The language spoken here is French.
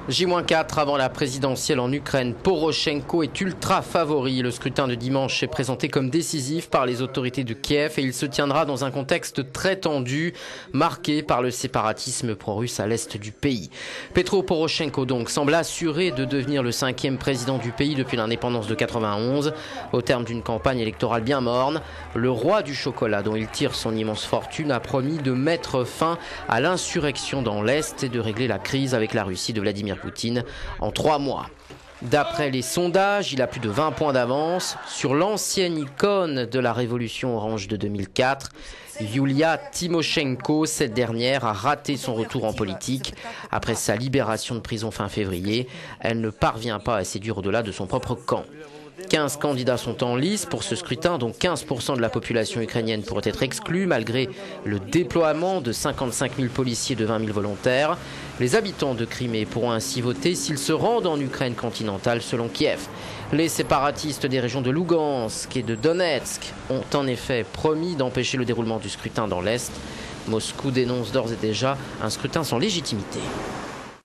J-4 avant la présidentielle en Ukraine, Poroshenko est ultra favori. Le scrutin de dimanche est présenté comme décisif par les autorités de Kiev et il se tiendra dans un contexte très tendu, marqué par le séparatisme pro-russe à l'est du pays. Petro Poroshenko donc semble assuré de devenir le 5e président du pays depuis l'indépendance de 91. Au terme d'une campagne électorale bien morne, le roi du chocolat dont il tire son immense fortune a promis de mettre fin à l'insurrection dans l'Est et de régler la crise avec la Russie de Vladimir Poutine en 3 mois. D'après les sondages, il a plus de 20 points d'avance sur l'ancienne icône de la révolution orange de 2004, Yulia Tymoshenko. Cette dernière a raté son retour en politique. Après sa libération de prison fin février, elle ne parvient pas à séduire au-delà de son propre camp. 15 candidats sont en lice pour ce scrutin, dont 15% de la population ukrainienne pourrait être exclue malgré le déploiement de 55 000 policiers et de 20 000 volontaires. Les habitants de Crimée pourront ainsi voter s'ils se rendent en Ukraine continentale selon Kiev. Les séparatistes des régions de Lougansk et de Donetsk ont en effet promis d'empêcher le déroulement du scrutin dans l'Est. Moscou dénonce d'ores et déjà un scrutin sans légitimité.